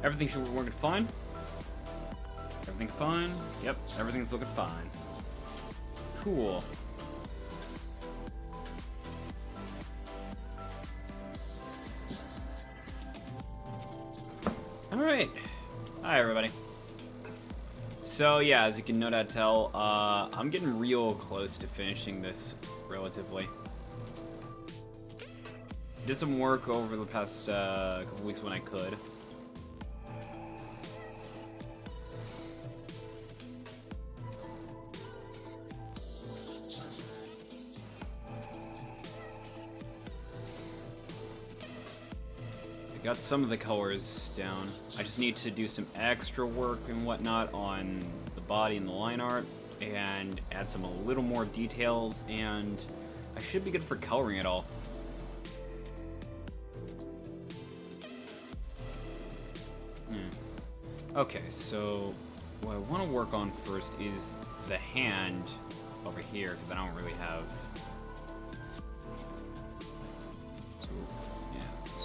Everything should be working fine. Everything fine? Yep, everything's looking fine. Cool. Alright. Hi, everybody. So, yeah, as you can no doubt tell, I'm getting real close to finishing this, relatively. Did some work over the past couple weeks when I could. Got some of the colors down. I just need to do some extra work and whatnot on the body and the line art and add some a little more details, and I should be good for coloring it all. Okay, so what I want to work on first is the hand over here, because I don't really have...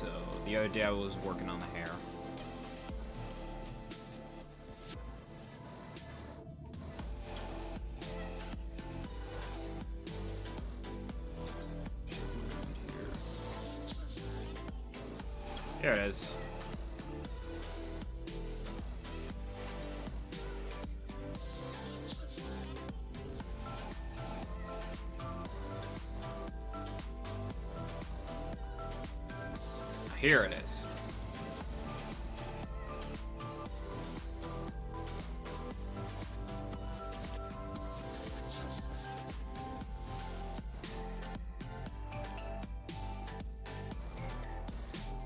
So the other day I was working on the hair. There it is. Here it is.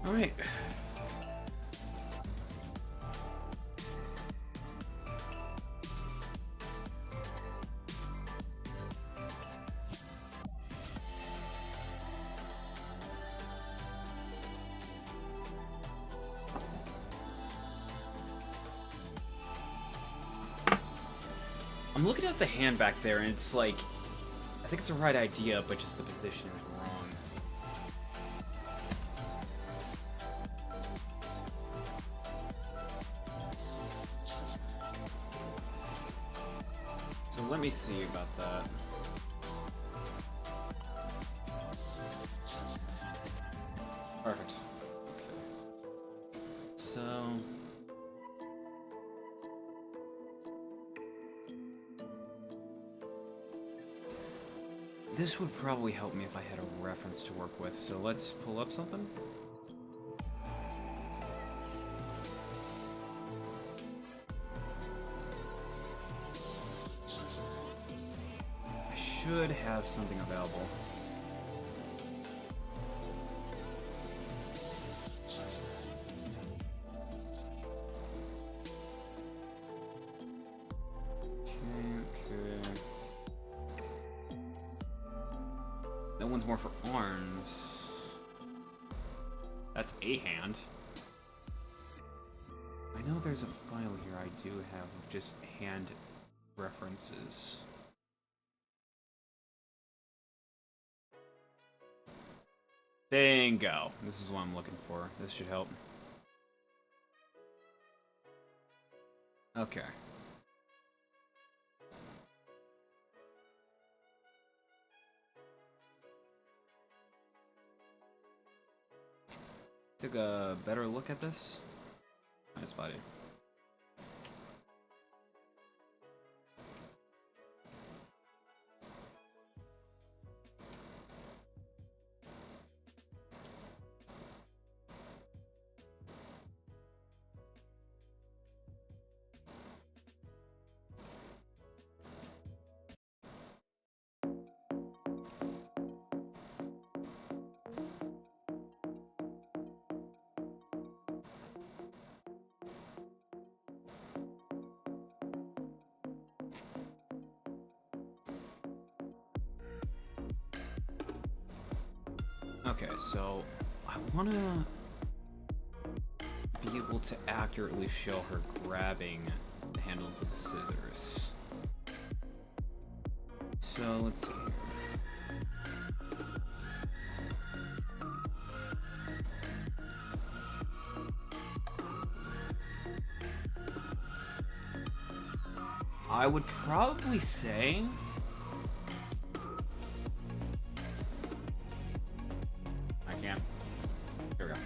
All right. I'm looking at the hand back there, and it's like, I think it's the right idea, but just the position is wrong. So let me see about that. Perfect. Okay. So... this would probably help me if I had a reference to work with, so let's pull up something. I should have something available. That one's more for arms. That's a hand. I know there's a file here I do have of just hand references. Bingo. This is what I'm looking for. This should help. Okay. Took a better look at this. Nice body. Okay, so I want to be able to accurately show her grabbing the handles of the scissors. So let's see here. I would probably say... I can't. Here we go.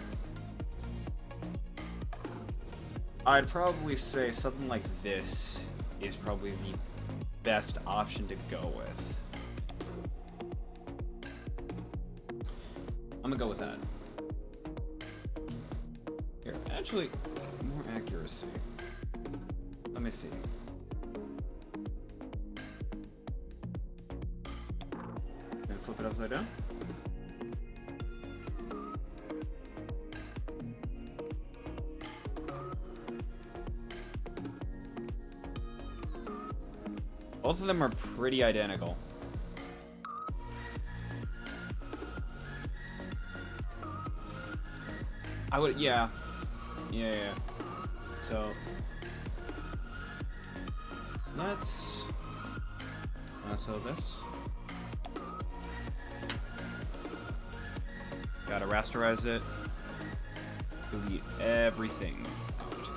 I'd probably say something like this is probably the best option to go with. I'm gonna go with that. Here, actually, more accuracy. Let me see. Then flip it upside down. Both of them are pretty identical. I would, yeah. Yeah. So, let's lasso this. Gotta rasterize it. Delete everything out.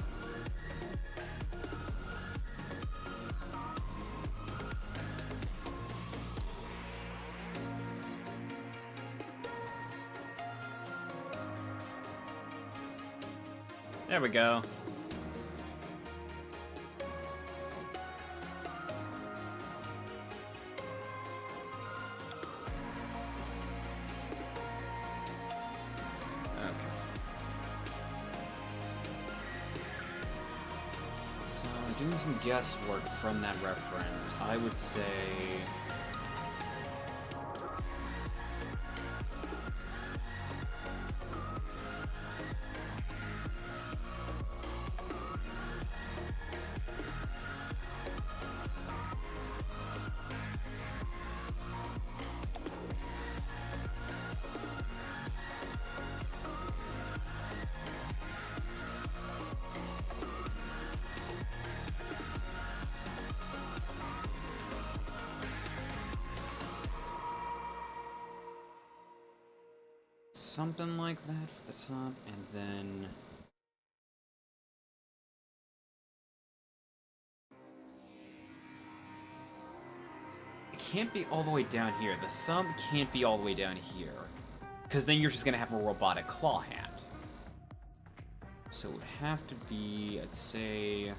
There we go. Okay. So, doing some guesswork from that reference, I would say... something like that for the top, and then... It can't be all the way down here. The thumb can't be all the way down here. Because then you're just going to have a robotic claw hand. So it would have to be, I'd say...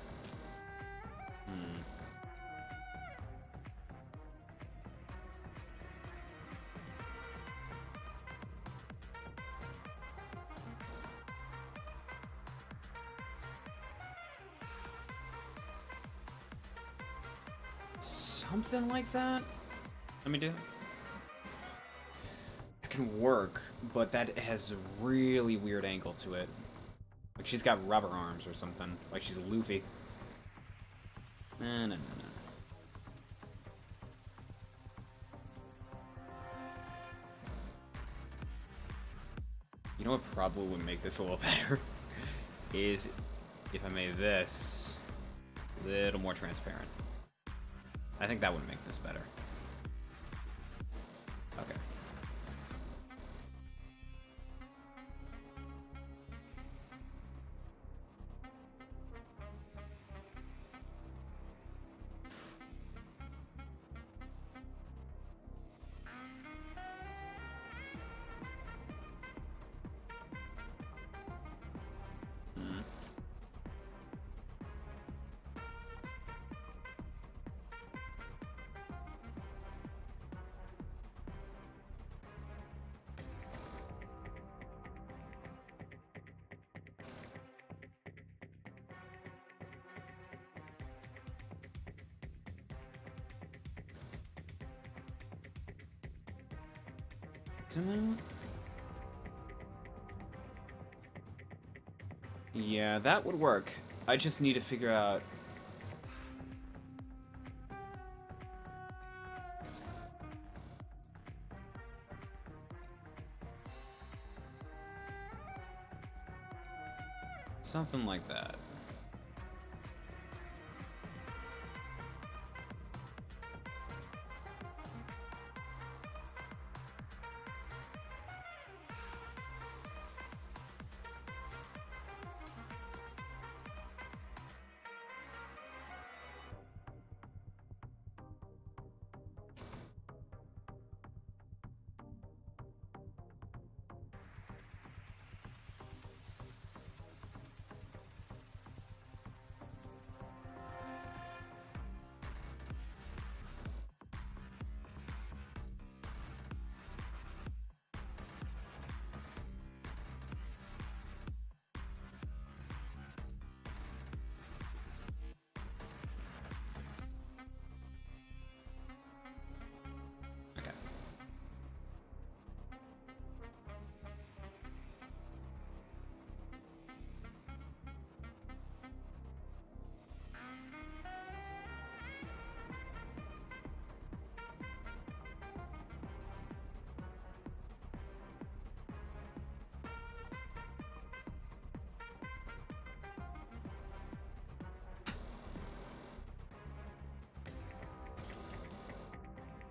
Something like that? Let me do it. It can work, but that has a really weird angle to it. Like she's got rubber arms or something. Like she's Luffy. No. You know what probably would make this a little better? Is if I made this a little more transparent. I think that would make this better. Okay. Yeah, that would work. I just need to figure out... something like that.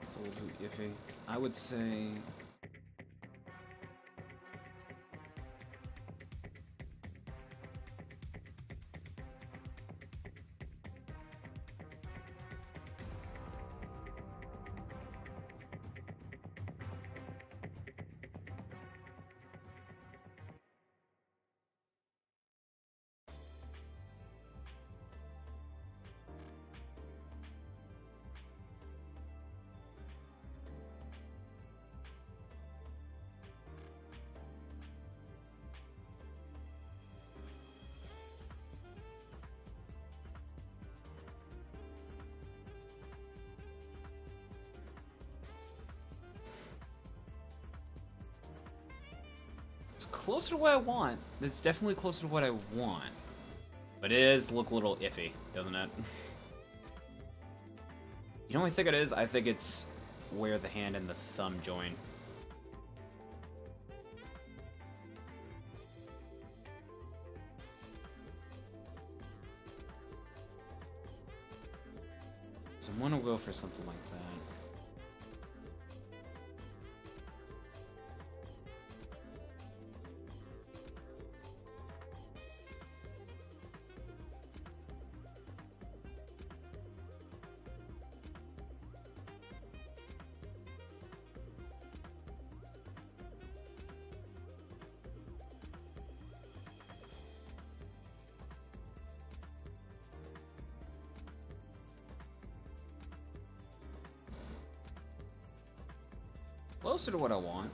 It's a little too iffy. I would say... It's closer to what I want. It's definitely closer to what I want. But it does look a little iffy, doesn't it? You know what I think it is? I think it's where the hand and the thumb join. So I'm gonna go for something like that. Closer to what I want.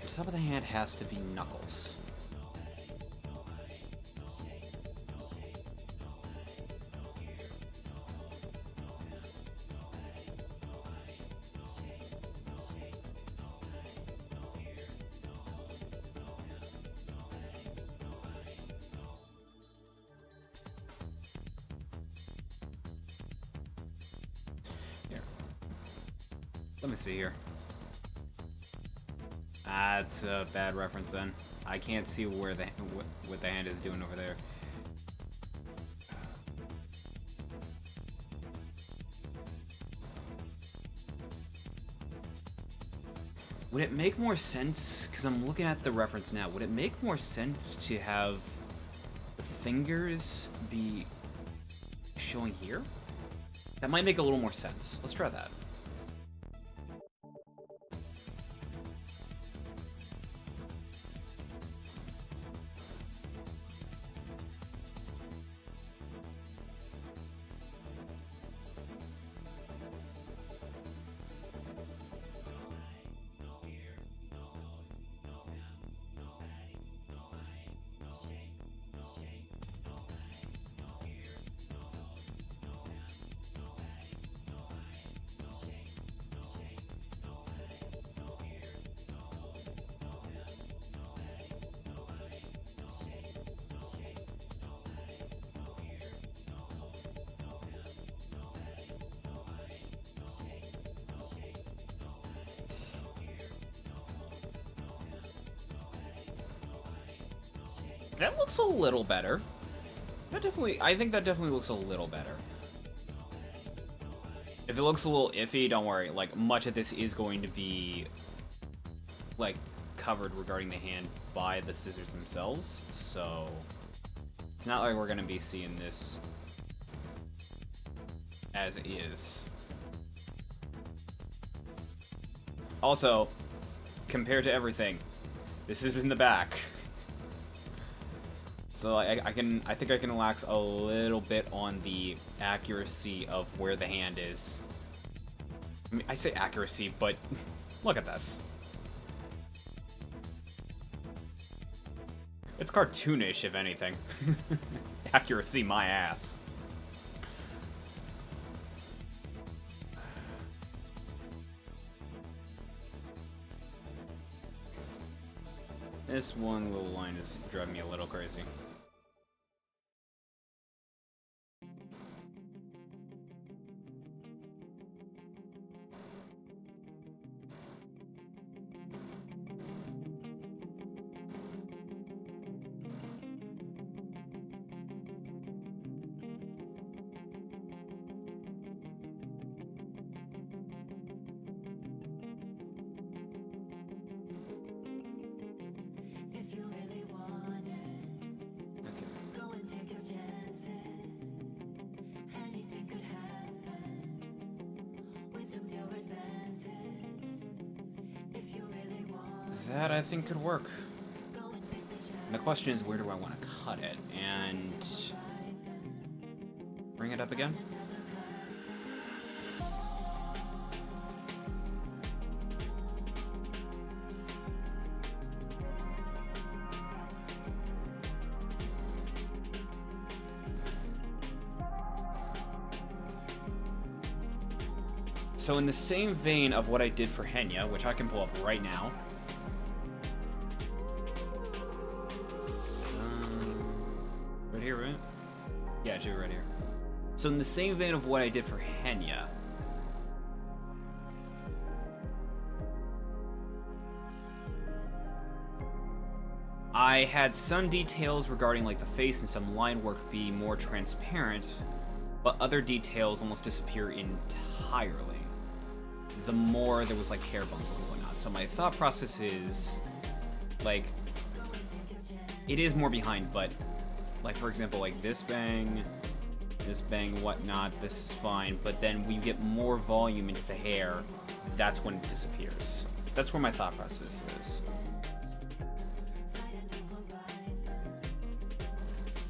The top of the hand has to be knuckles. Here. Let me see here. That's a bad reference then. I can't see where what the hand is doing over there. Would it make more sense, because I'm looking at the reference now, would it make more sense to have the fingers be showing here? That might make a little more sense. Let's try that. That looks a little better. I think that definitely looks a little better. If it looks a little iffy, don't worry. Like, much of this is going to be, like, covered regarding the hand by the scissors themselves. So, it's not like we're going to be seeing this as is. Also, compared to everything, this is in the back. So I think I can relax a little bit on the accuracy of where the hand is. I mean, I say accuracy, but look at this. It's cartoonish, if anything. Accuracy, my ass. This one little line is driving me a little crazy. That I think could work. And the question is, where do I want to cut it? And bring it up again? So in the same vein of what I did for Henya, which I can pull up right now. Right here, right? Yeah, it's right here. So in the same vein of what I did for Henya, I had some details regarding like the face and some line work be more transparent, but other details almost disappear entirely. The more there was like hair bump and whatnot. So my thought process is, like, it is more behind, but like for example, like this bang, whatnot, this is fine, but then when you get more volume into the hair, that's when it disappears. That's where my thought process is.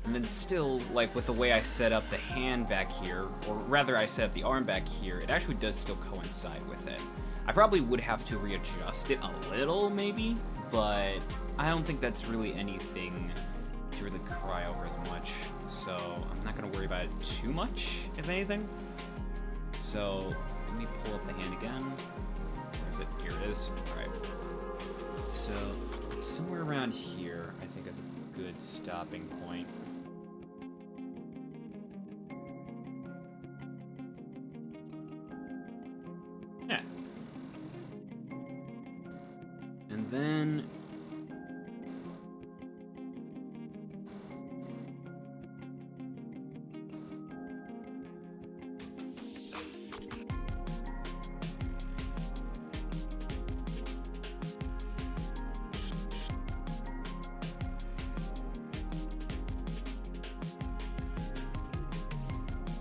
And then still, like with the way I set up the hand back here, or rather I set up the arm back here, it actually does still coincide with it. I probably would have to readjust it a little, maybe, but I don't think that's really anything to really cry over as much. So I'm not going to worry about it too much, if anything. So let me pull up the hand again. Where is it? Here it is. Alright. So somewhere around here, I think is a good stopping point. Yeah. And then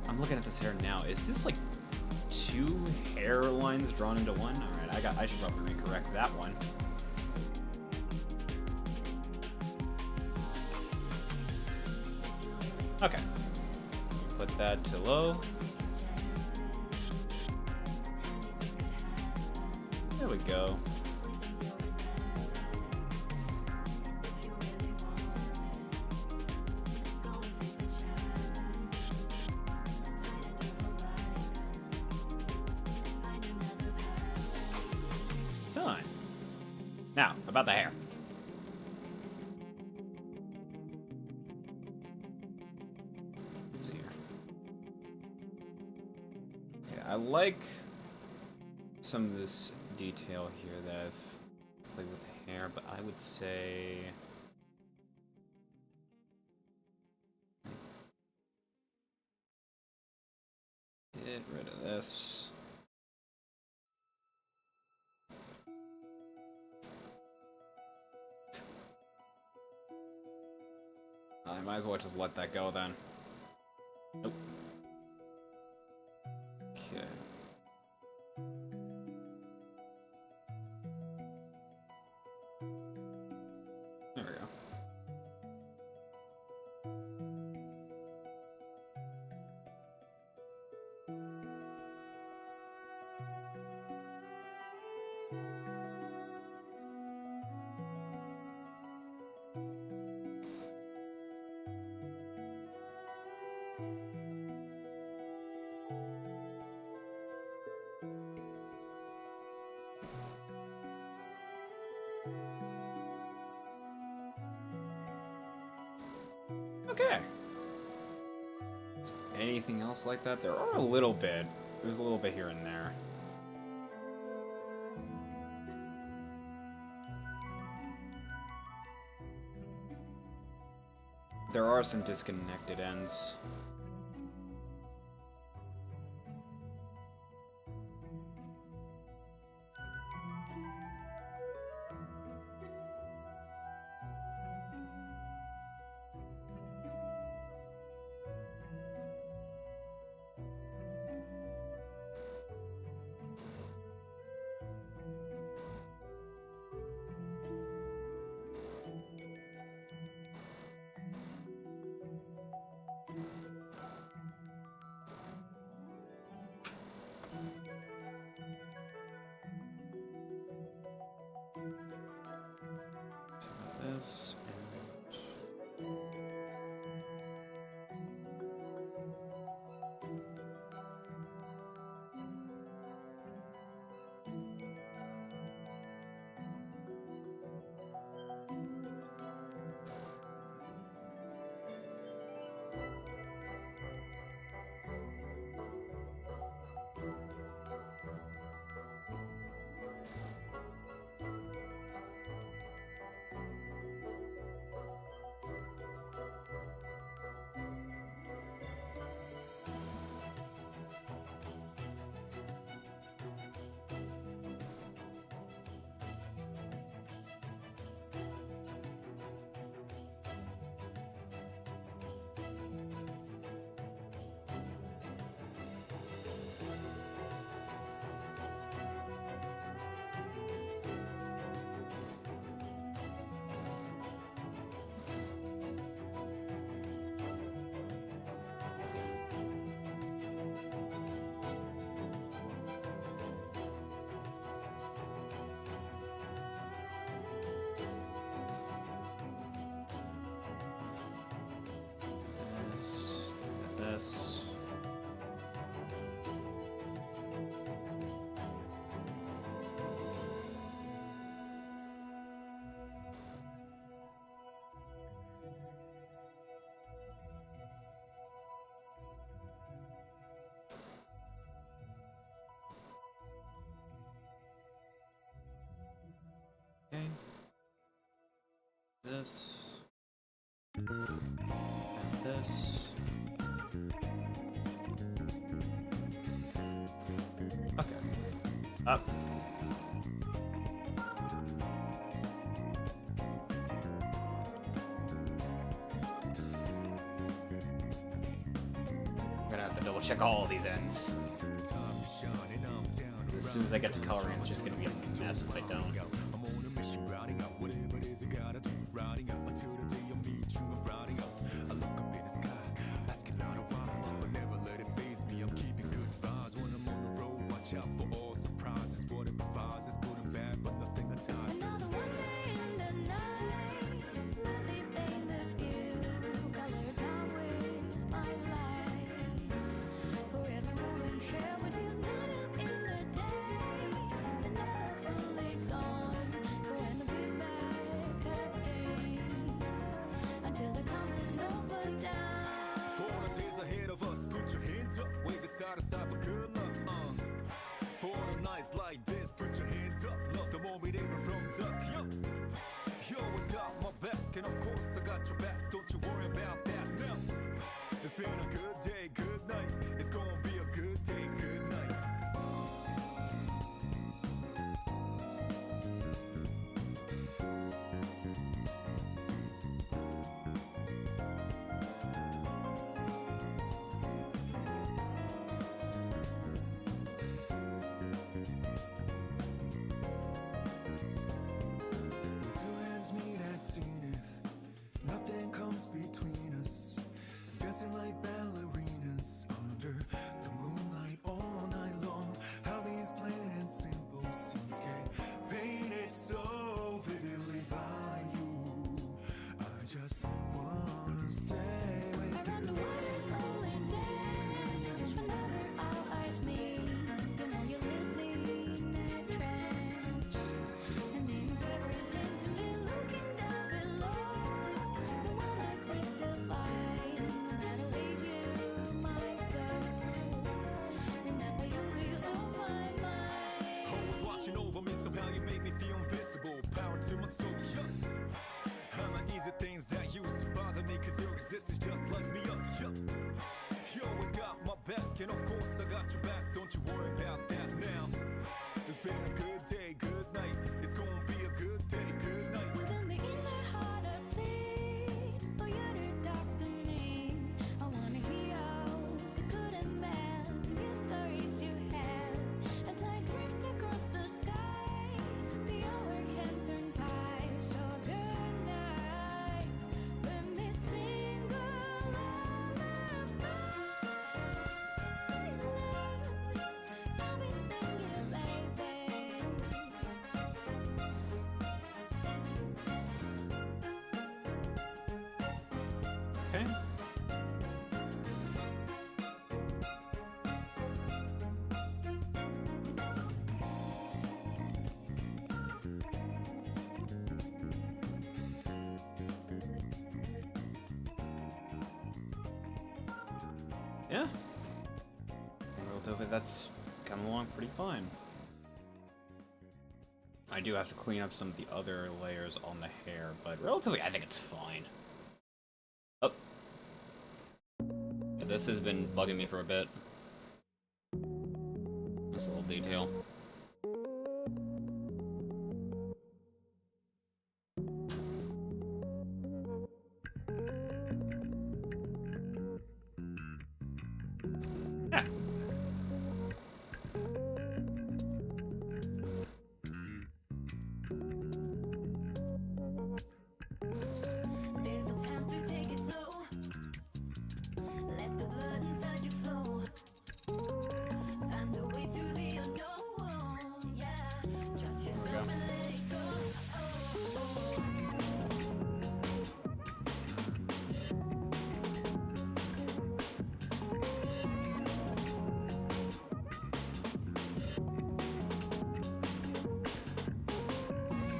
I'm looking at this hair now. Is this like two hair lines drawn into one? All right, I should probably recorrect that one. Okay. Put that to low. There we go. Done. Now, about the hair. Let's see here. Okay, I like some of this detail here that I've played with the hair, but I would say get rid of this. I might as well just let that go then. Nope. Okay. There we go. Okay. Is anything else like that? There are a little bit. There's a little bit here and there. There are some disconnected ends. This this. Okay. This. And this. Okay. Up. I'm gonna have to double check all of these ends. As soon as I get to coloring, it's just gonna be a mess if I don't. Like this, put your hands up, love the moment even from dusk. Yo, you always got my back, and of course I got your back. Don't you worry about that now. It's been a good day, good night. It's gonna be a good day, good night. Nothing and of course I got your back, don't you worry about that now. It's been a good day, good night. It's gonna be a good day, good night. Within the inner heart I plead for you to talk to me. I wanna hear the good and bad, the stories you have. As I drift across the sky, the overhead turns high. So good night, let me sing a lullaby. I'll be singing, baby. Okay. Yeah. Relatively, that's coming along pretty fine. I do have to clean up some of the other layers on the hair, but relatively, I think it's fine. Oh. Yeah, this has been bugging me for a bit. This little detail. Yeah. There's no time to take it slow. Let the blood inside you flow. Find a way to the unknown. Yeah, trust yourself and let it go.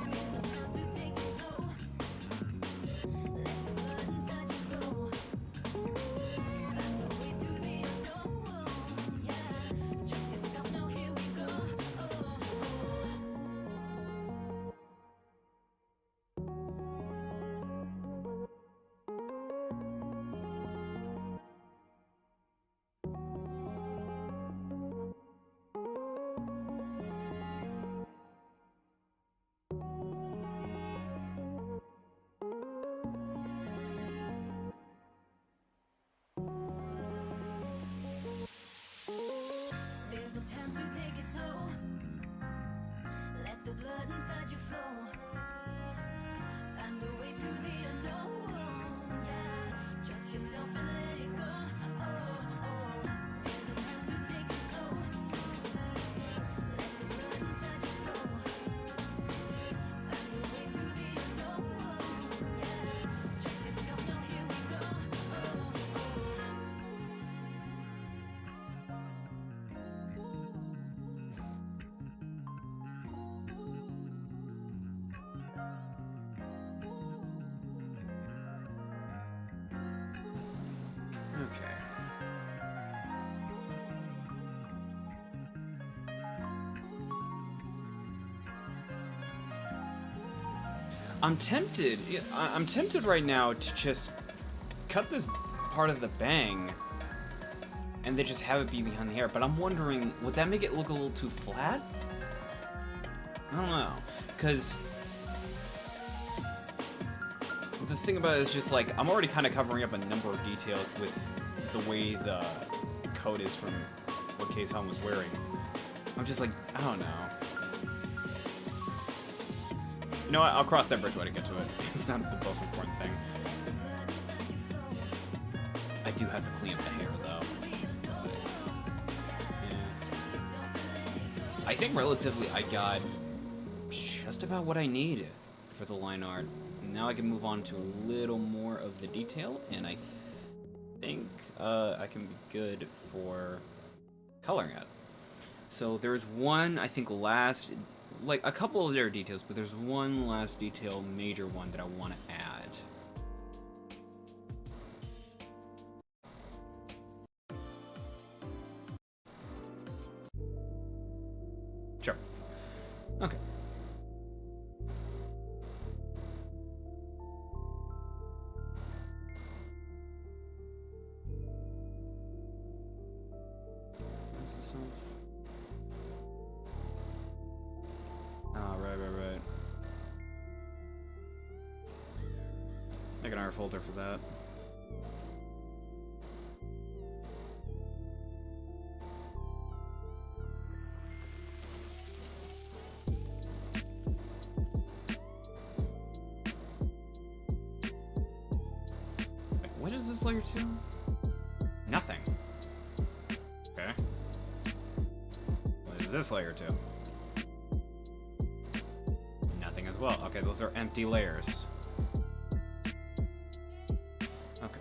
There's no time to take it slow. Let the blood inside you flow. Find a way to the unknown. Yeah, trust yourself. Now here we go. There's no time to take it slow. Let the blood inside you flow. Find a way to the unknown. Yeah, trust yourself and let it go. There's no time to take it slow. Let the blood inside you flow. Find a way to the unknown. Yeah, trust yourself. Now here we go. Okay. I'm tempted. I'm tempted right now to just cut this part of the bang and then just have it be behind the hair. But I'm wondering, would that make it look a little too flat? I don't know, because the thing about it is just like I'm already kind of covering up a number of details with the way the coat is from what Kson was wearing. I'm just like, I don't know. You know what? I'll cross that bridge when I get to it. It's not the most important thing. I do have to clean up the hair, though. Yeah. I think relatively I got just about what I need for the line art. Now I can move on to a little more of the detail, and I think I can be good for coloring it. So there's one, I think, last, like a couple of their details, but there's one last detail, major one, that I want to add. Sure. Okay. myself? Oh, right. Make another folder for that. Wait, what is this layer 2? Nothing. Okay. What is this layer 2? Nothing as well. Okay, those are empty layers. Okay.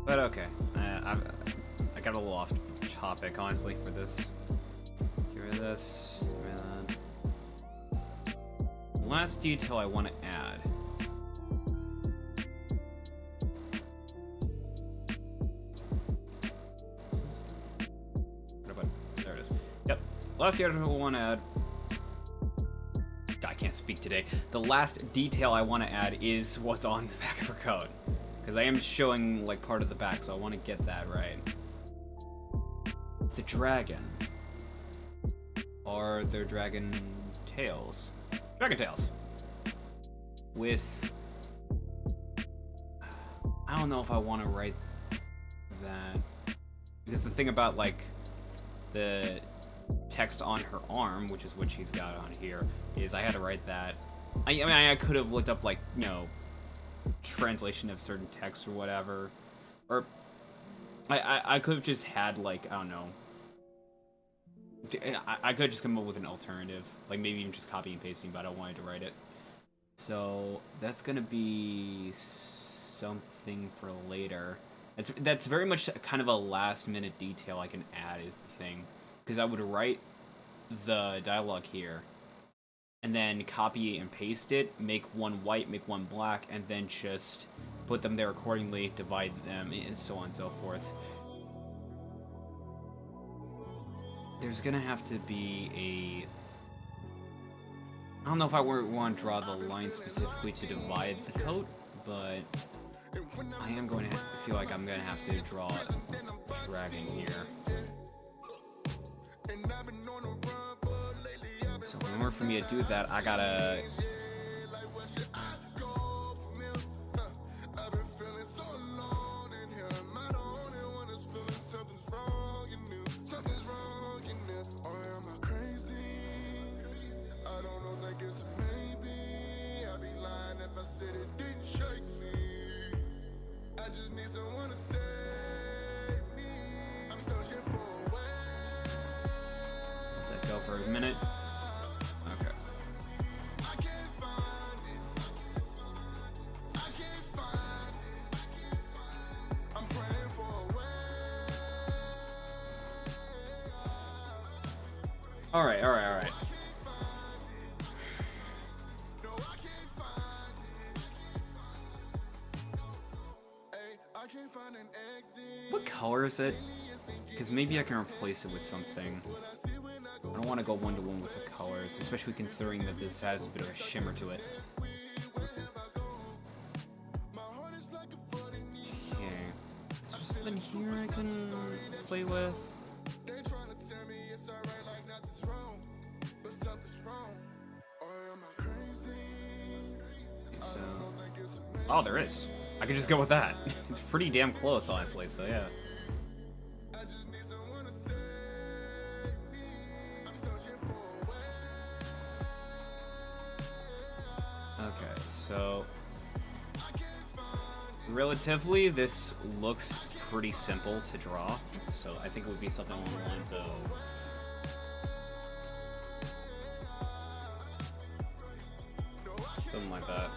But okay, I got a little off topic, honestly, for this. Get rid of this, get rid of that. Last detail I want to add. There it is. Yep, last detail I want to add. I can't speak today. The last detail I want to add is what's on the back of her coat. Because I am showing, like, part of the back, so I want to get that right. It's a dragon. Are there dragon tails? Dragon tails! With... I don't know if I want to write that. Because the thing about, like, the text on her arm, which is what she's got on here, is I had to write that. I mean, I could have looked up, like, you know, translation of certain text or whatever, or I could have just had, like, I don't know, I could have just come up with an alternative, like maybe even just copy and pasting, but I don't want to write it. So that's gonna be something for later. That's very much kind of a last minute detail I can add, is the thing, because I would write the dialogue here and then copy and paste it, make one white, make one black, and then just put them there accordingly, divide them, and so on and so forth. There's gonna have to be a... I don't know if I want to draw the line specifically to divide the coat, but I am going to feel like I'm going to have to draw a dragon here. So in order for me to do that, I gotta... Let that go for a minute. Okay. Alright. What color is it? Because maybe I can replace it with something. I don't want to go one-to-one with the colors, especially considering that this has a bit of a shimmer to it. Okay. Is there something here I can play with? Okay, so... Oh, there is. I could just go with that. It's pretty damn close, honestly, so yeah. Okay, so... relatively, this looks pretty simple to draw, so I think it would be something along the lines of... something like that.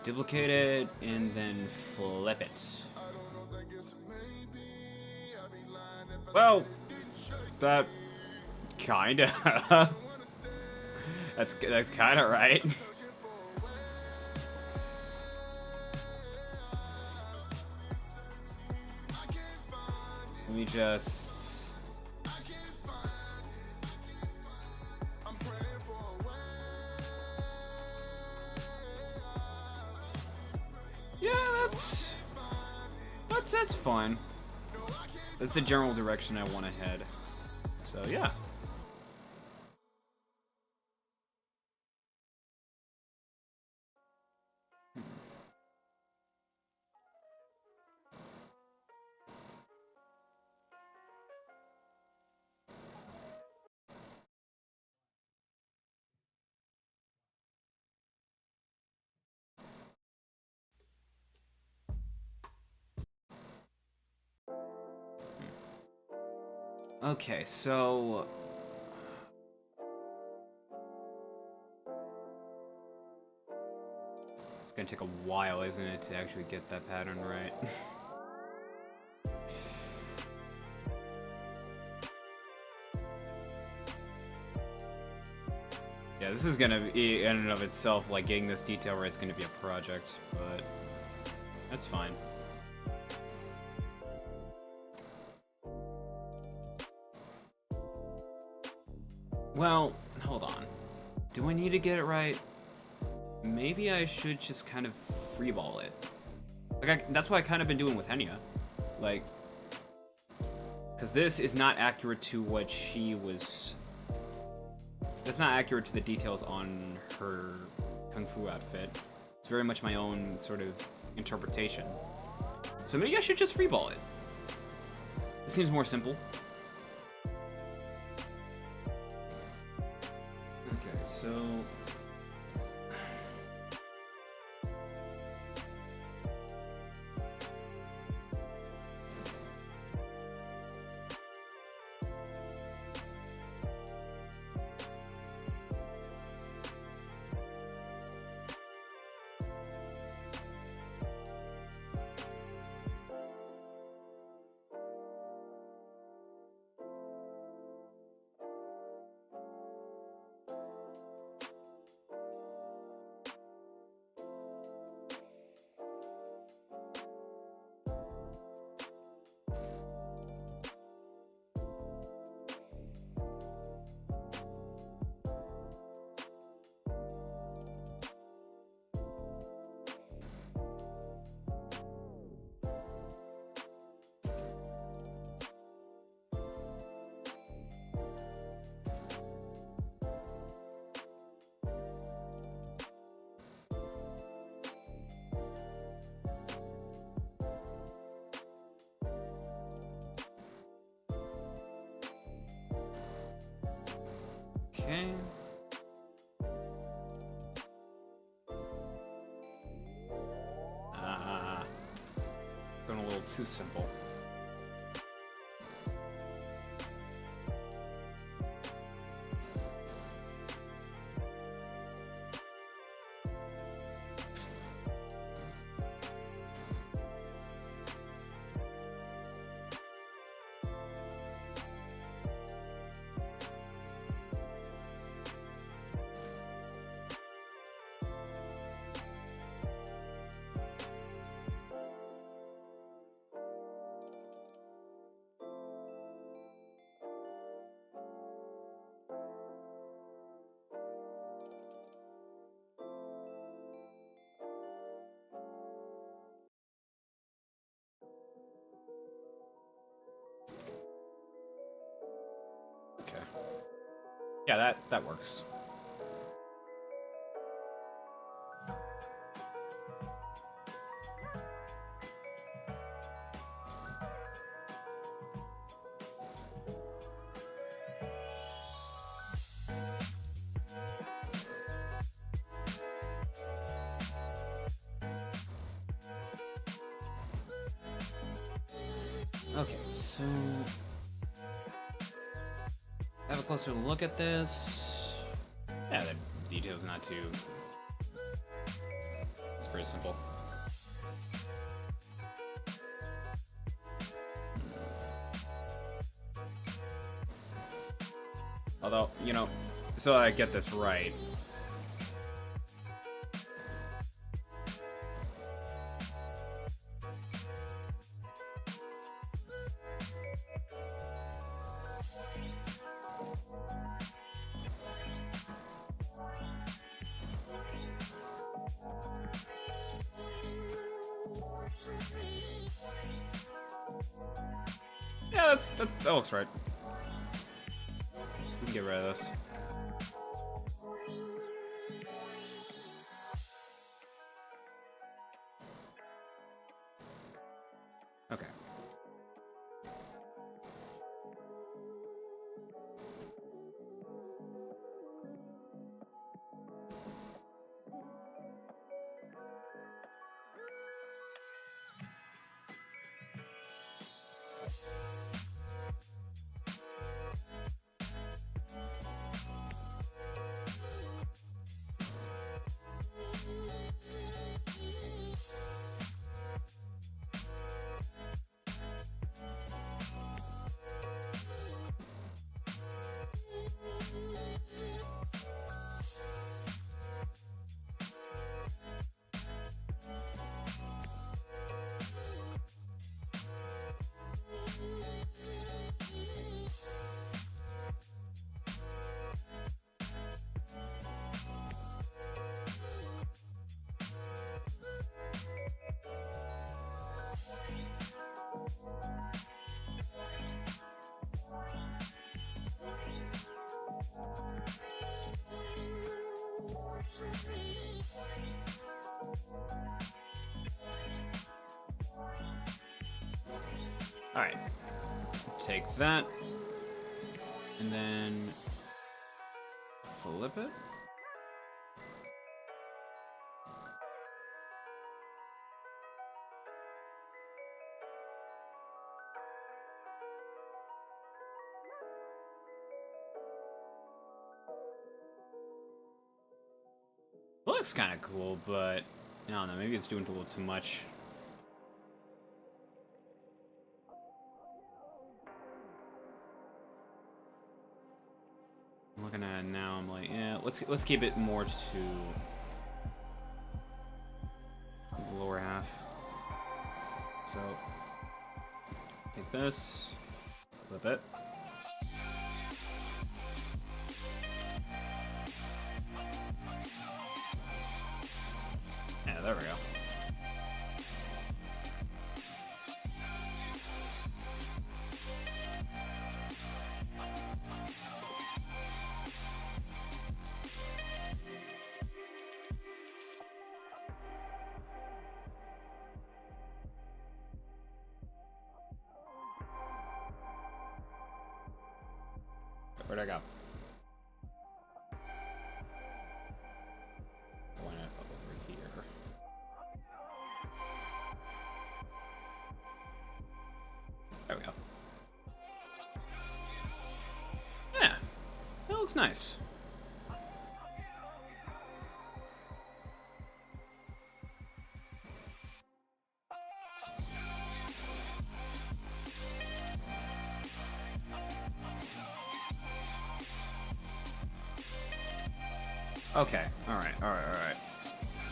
Duplicate it and then flip it. Well, that kinda. that's kinda right. Let me just... yeah, that's fine. That's the general direction I want to head. So yeah. Okay, so it's gonna take a while, isn't it, to actually get that pattern right? Yeah, this is gonna be, in and of itself, like getting this detail right, it's gonna be a project, but that's fine. Well, hold on. Do I need to get it right? Maybe I should just kind of freeball it. Like, that's what I kind of been doing with Henya. Like, because this is not accurate to what she was... that's not accurate to the details on her Kung Fu outfit. It's very much my own sort of interpretation. So maybe I should just freeball it. It seems more simple. Okay, so... okay. Going a little too simple. Okay. Yeah, that works. Okay, so have a closer look at this. Yeah, the detail's not too. It's pretty simple. Although, you know, so I get this right. Yeah, that looks right. We can get rid of this. Okay. Alright. Take that. And then flip it. Looks kind of cool, but I don't know, maybe it's doing a little too much. I'm looking at it now, I'm like, yeah, let's keep it more to the lower half. So take this, flip it. Yeah, there we go. Where'd I go? I went up over here. There we go. Yeah, that looks nice. Okay, alright.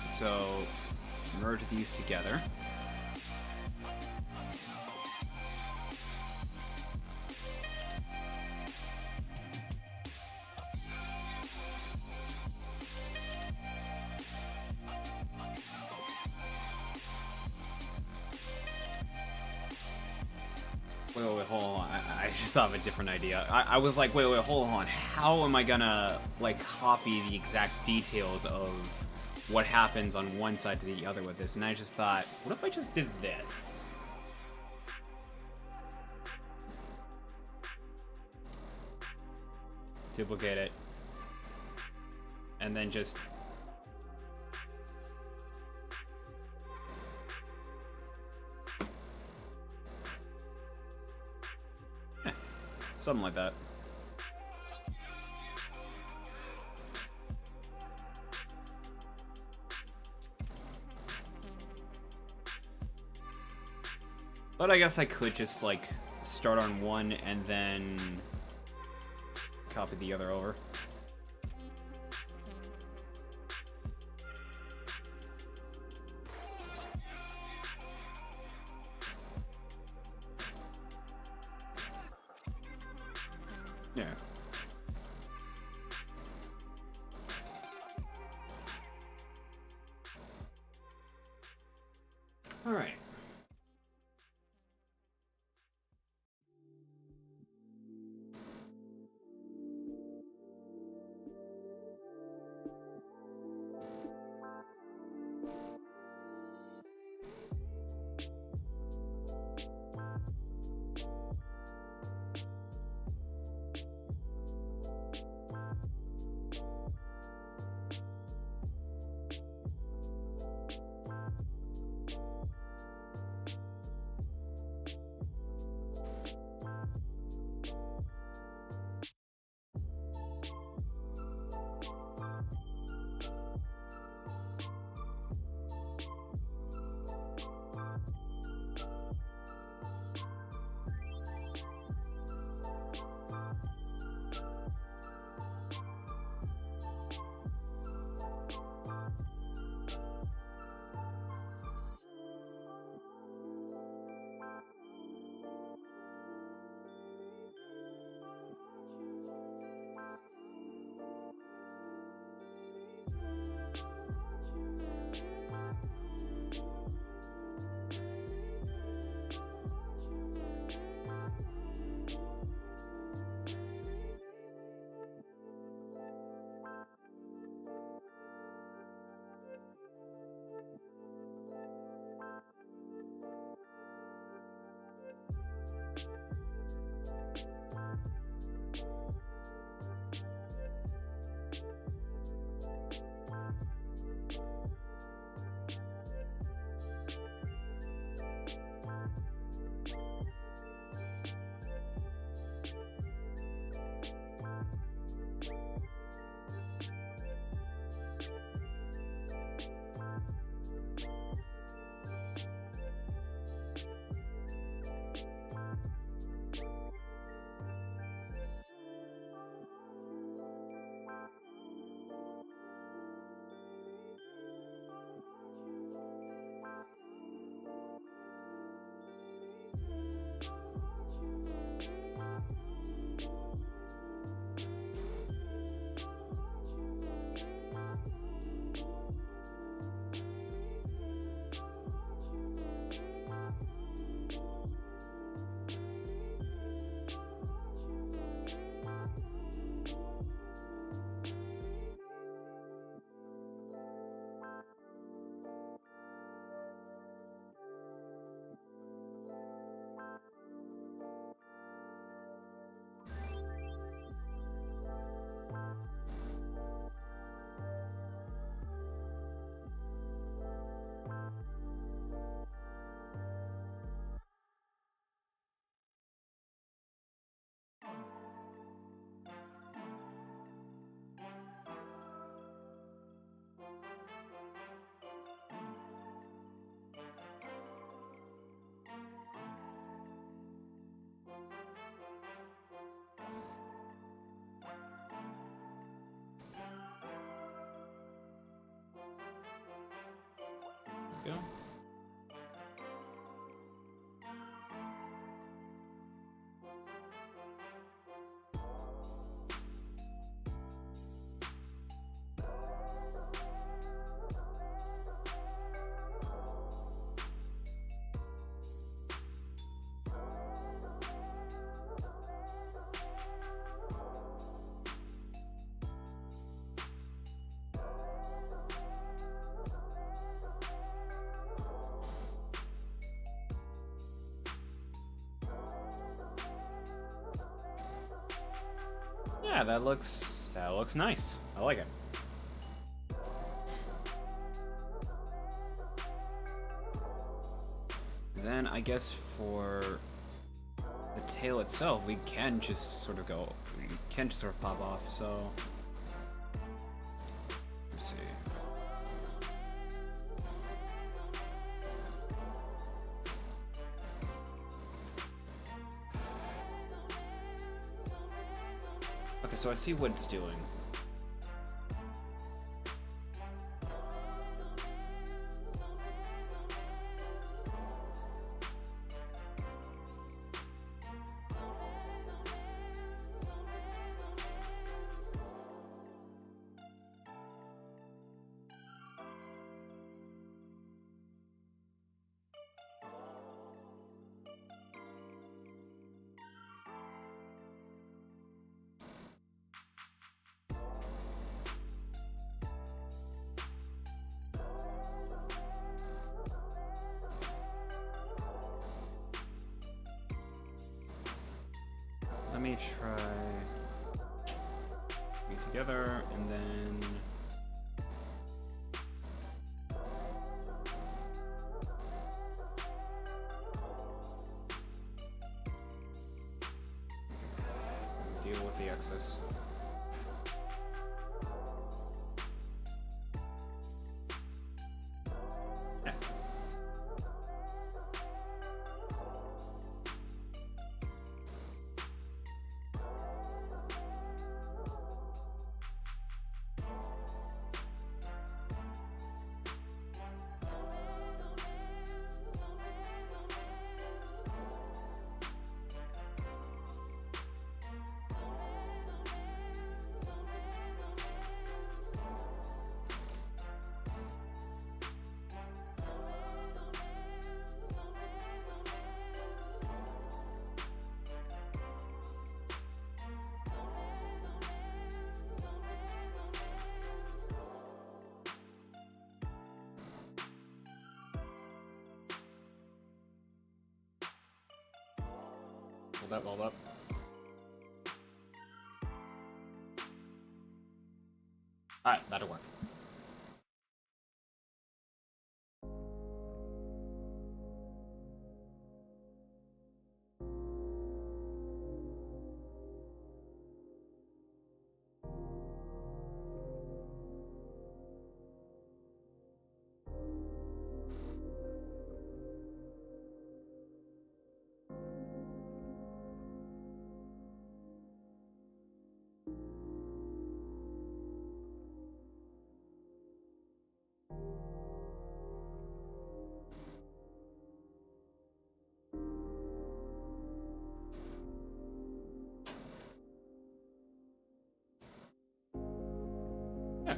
So, merge these together. Wait, hold on. I just thought of a different idea. I was like, wait, hold on. How am I gonna, like, copy the exact details of what happens on one side to the other with this? And I just thought, what if I just did this? Duplicate it. And then just... Something like that. But I guess I could just, like, start on one and then copy the other over. Yeah. All right. Go. Yeah, that looks nice. I like it. Then I guess for the tail itself, we can just sort of pop off, so... Let's see. Okay, so I see what it's doing. Let me try be together and then deal with the excess. Yeah. Hold up. Alright, that'll work. Yeah.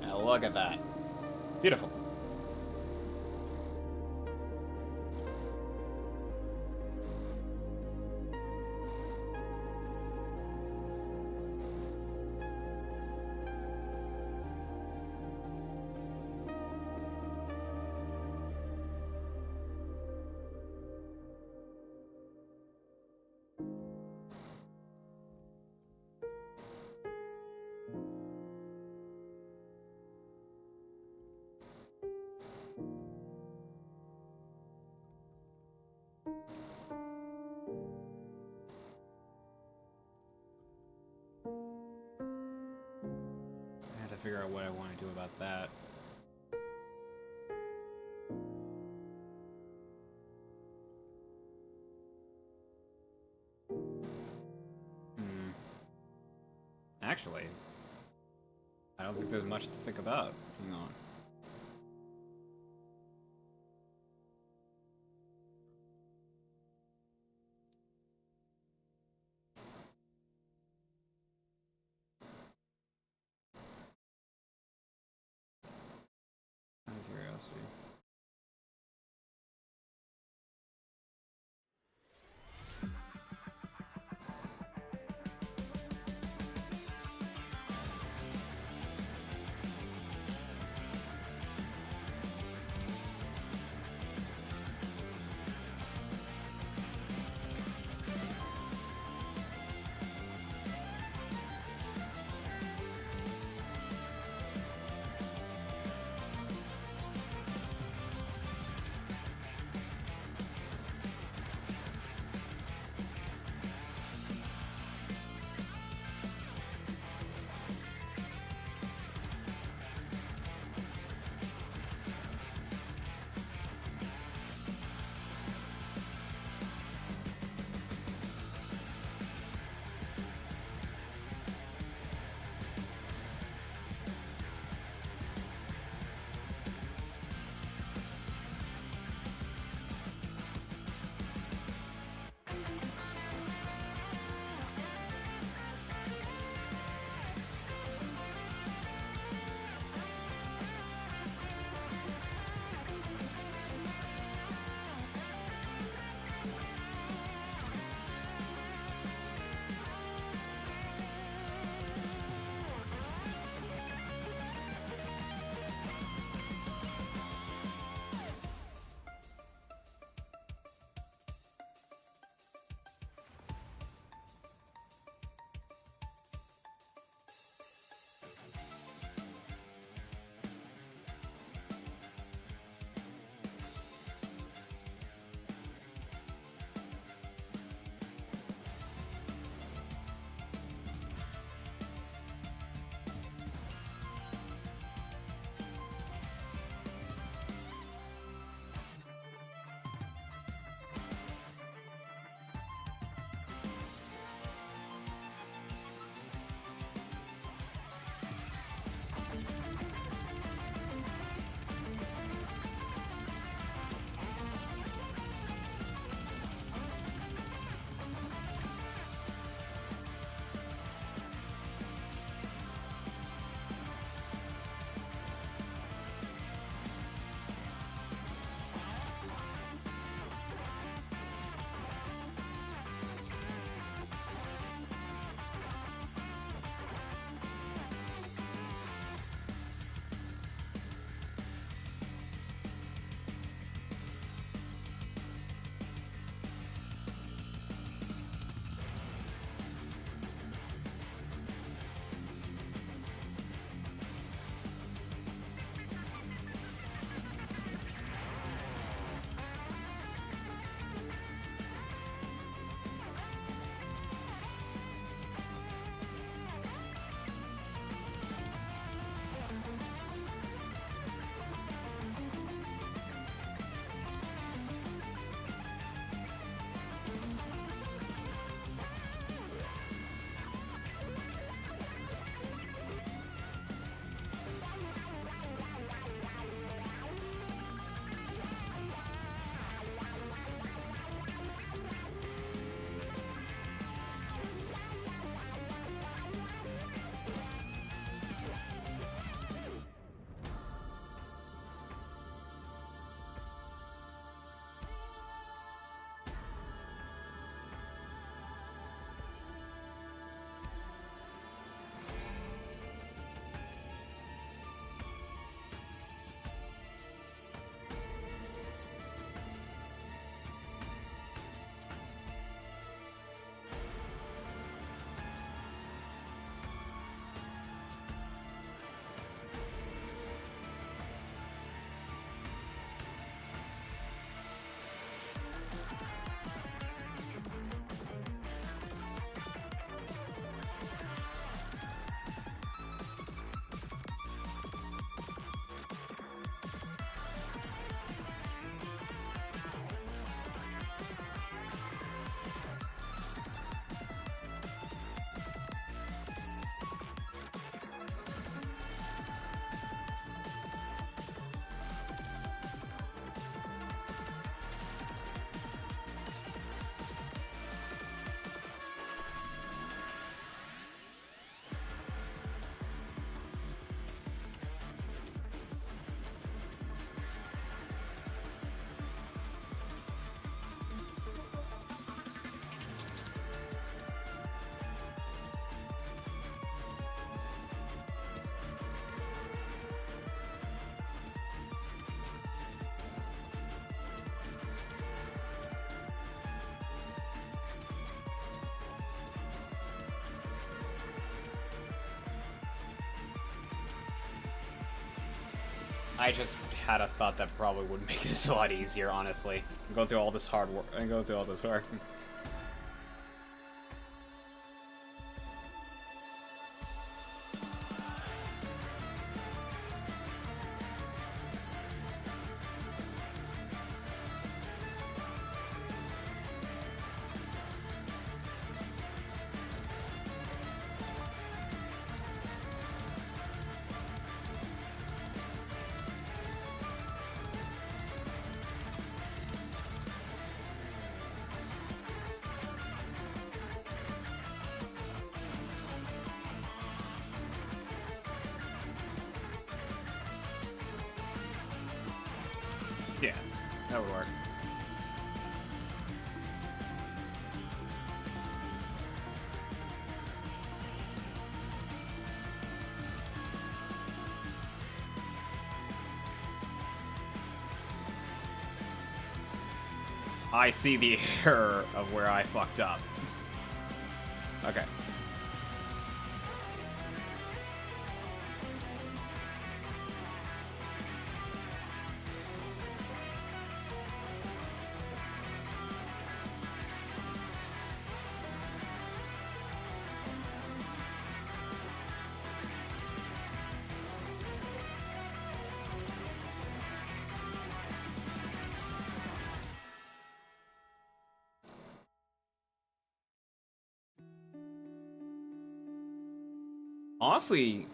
Now look at that. Beautiful. figure out what I want to do about that. Actually, I don't think there's much to think about. Hang on. Out of curiosity. I just had a thought that probably would make this a lot easier, honestly. Go through all this hard work and go through all this work. Yeah, that would work. I see the error of where I fucked up. Okay. Honestly,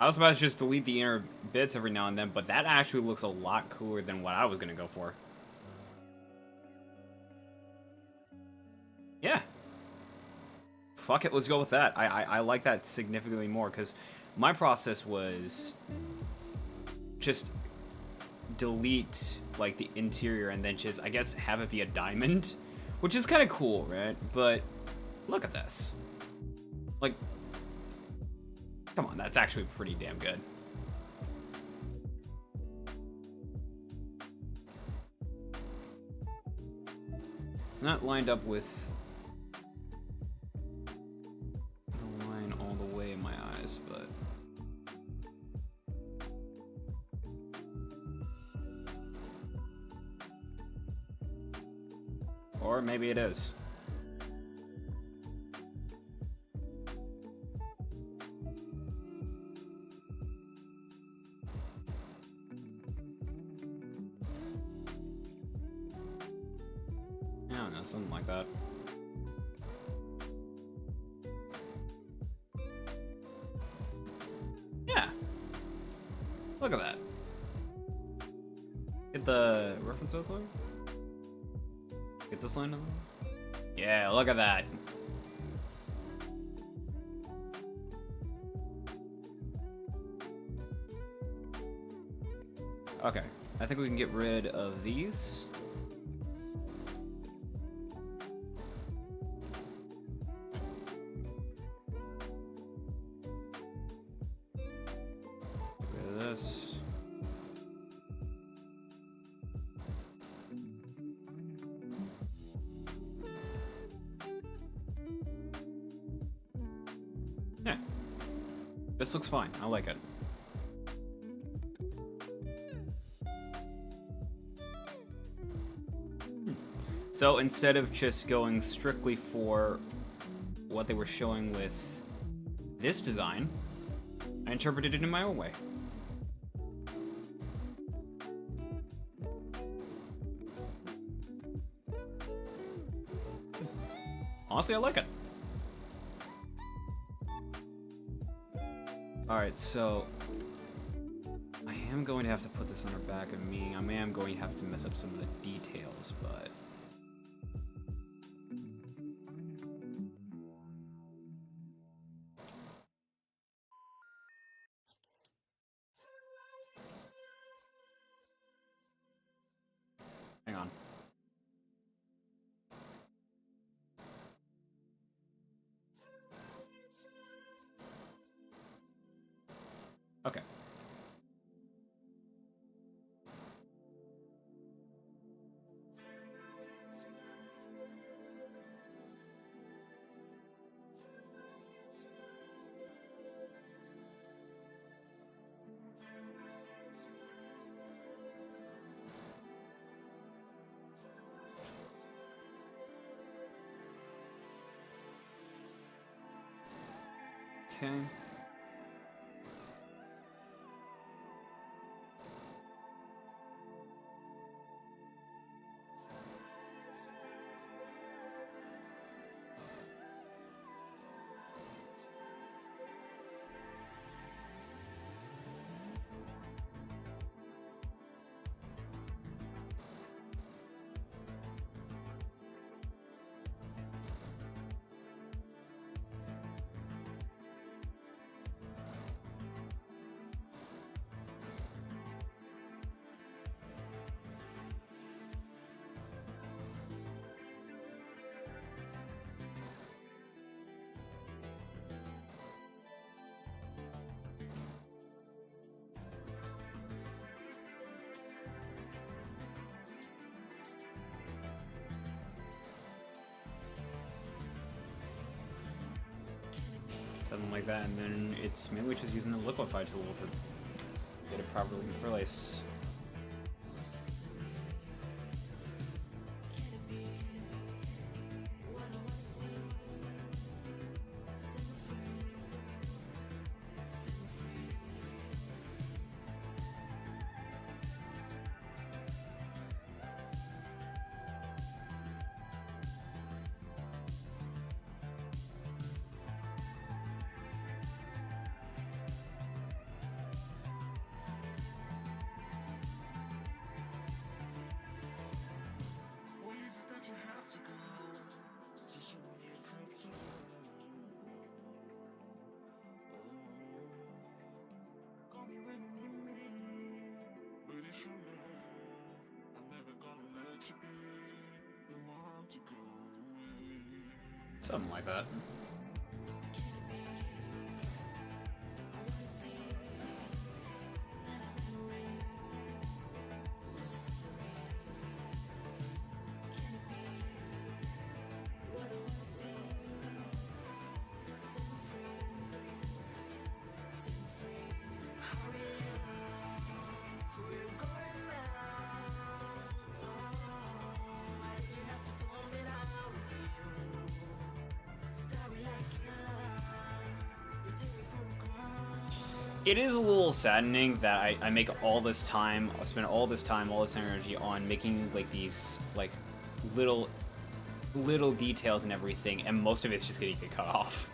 I was about to just delete the inner bits every now and then, but that actually looks a lot cooler than what I was gonna go for. Yeah. Fuck it, let's go with that. I like that significantly more, because my process was just delete, like, the interior and then just, I guess, have it be a diamond, which is kind of cool, right? But look at this. Like, come on, that's actually pretty damn good. It's not lined up with the line all the way in my eyes, but... Or maybe it is. Yeah, no, something like that. Yeah. Look at that. Get the reference out there. Get this line on. Yeah, look at that. Okay, I think we can get rid of these. Get rid of this. Yeah. This looks fine. I like it. So instead of just going strictly for what they were showing with this design, I interpreted it in my own way. Honestly, I like it. Alright, so I am going to have to put this on the back of me. I am going to have to mess up some of the details, but... Hang on. Okay. Okay. Something like that, and then it's mainly just using the liquefy tool to get it properly in place. Something like that. It is a little saddening that I make all this time, I spend all this time, all this energy on making like these like little details and everything, and most of it's just gonna get cut off.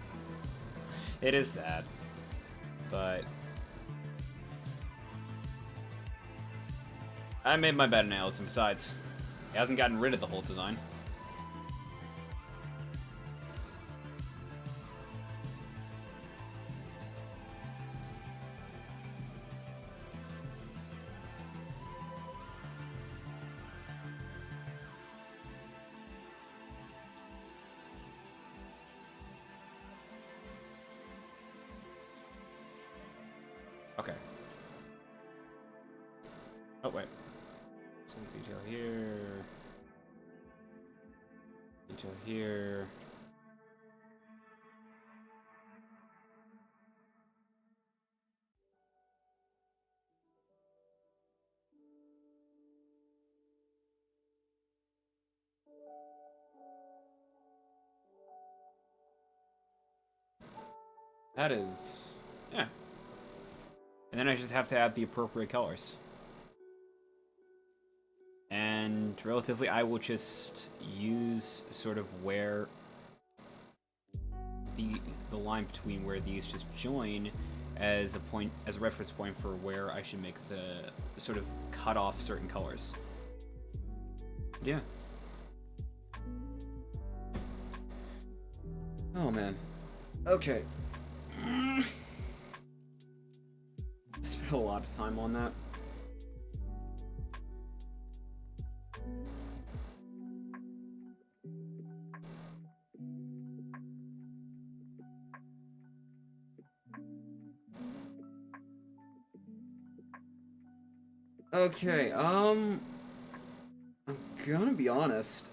It is sad, but I made my bed nails, and besides, it hasn't gotten rid of the whole design. Okay. Oh, wait. Some detail here. Detail here. That is... yeah. And then I just have to add the appropriate colors. And relatively, I will just use sort of where the line between where these just join as a point, as a reference point for where I should make the sort of cut off certain colors. Yeah. Oh man. Okay. Spent a lot of time on that. Okay, I'm gonna be honest.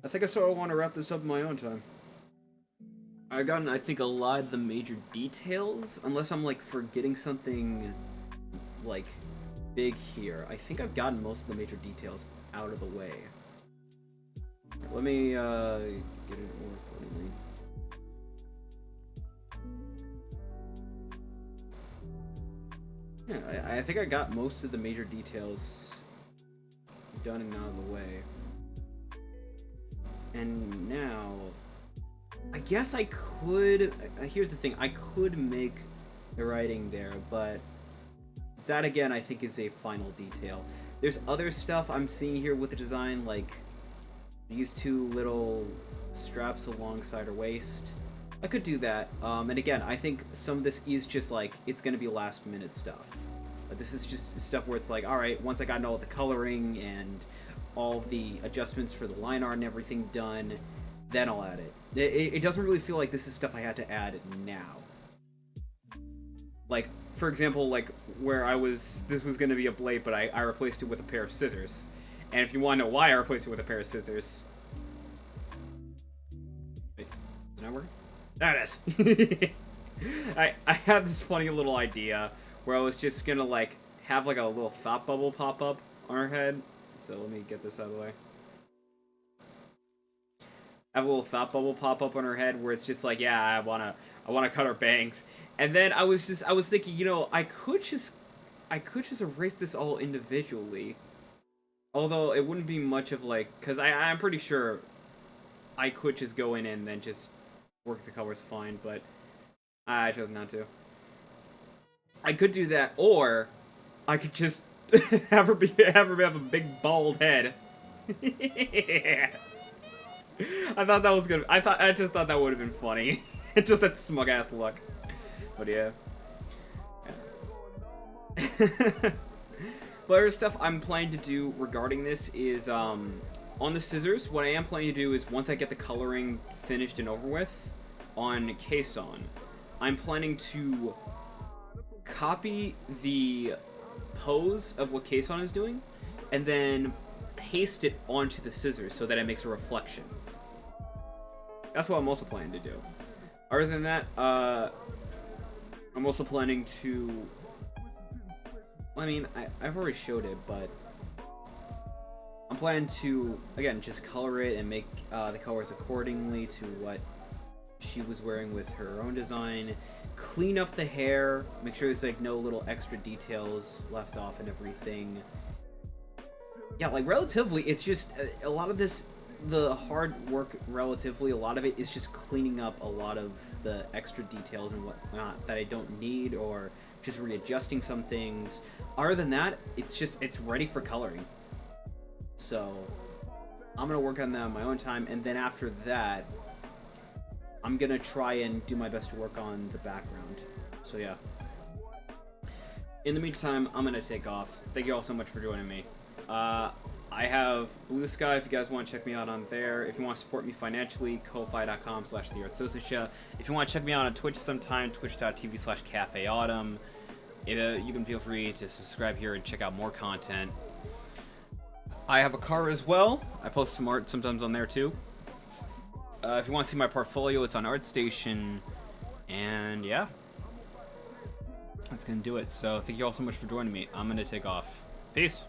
I think I sort of want to wrap this up in my own time. I've gotten, I think, a lot of the major details, unless I'm, like, forgetting something, like, big here. I think I've gotten most of the major details out of the way. Let me, get it more accordingly. Yeah, I think I got most of the major details done and out of the way. And now, I guess I could, here's the thing, I could make the writing there, but that again I think is a final detail. There's other stuff I'm seeing here with the design, like these two little straps alongside her waist. I could do that, and again, I think some of this is just like, it's gonna be last minute stuff. This is just stuff where it's like, alright, once I got all the coloring and all the adjustments for the line art and everything done, then I'll add it. It doesn't really feel like this is stuff I had to add now. Like, for example, like, where this was gonna be a blade, but I replaced it with a pair of scissors. And if you want to know why I replaced it with a pair of scissors... Wait, is it not working? There it is! I had this funny little idea where I was just gonna, like, have, like, a little thought bubble pop up on her head. So let me get this out of the way. Have a little thought bubble pop up on her head where it's just like, yeah, I wanna cut her bangs. And then I was thinking, you know, I could just erase this all individually. Although it wouldn't be much of like, cause I'm pretty sure I could just go in and then just work the colors fine, but I chose not to. I could do that, or I could just have her have a big bald head. I just thought that would have been funny. Just that smug ass look. But yeah. But other stuff I'm planning to do regarding this is on the scissors, what I am planning to do is once I get the coloring finished and over with on Kson, I'm planning to copy the pose of what Kson is doing and then paste it onto the scissors so that it makes a reflection. That's what I'm also planning to do. Other than that, I'm also planning to... I mean, I've already showed it, but I'm planning to, again, just color it and make the colors accordingly to what she was wearing with her own design. Clean up the hair, make sure there's like no little extra details left off and everything. Yeah, like relatively, it's just a lot of this, the hard work relatively, a lot of it is just cleaning up a lot of the extra details and whatnot that I don't need, or just readjusting some things. Other than that, it's ready for coloring. So I'm gonna work on that on my own time, and then after that, I'm gonna try and do my best to work on the background. So yeah. In the meantime, I'm gonna take off. Thank you all so much for joining me. I have Blue Sky if you guys want to check me out on there. If you want to support me financially, ko-fi.com/theartsocialsha. If you want to check me out on Twitch sometime, twitch.tv/cafeautumn. You can feel free to subscribe here and check out more content. I have a Cara as well. I post some art sometimes on there too. If you want to see my portfolio, it's on Artstation. And yeah, that's going to do it. So thank you all so much for joining me. I'm going to take off. Peace.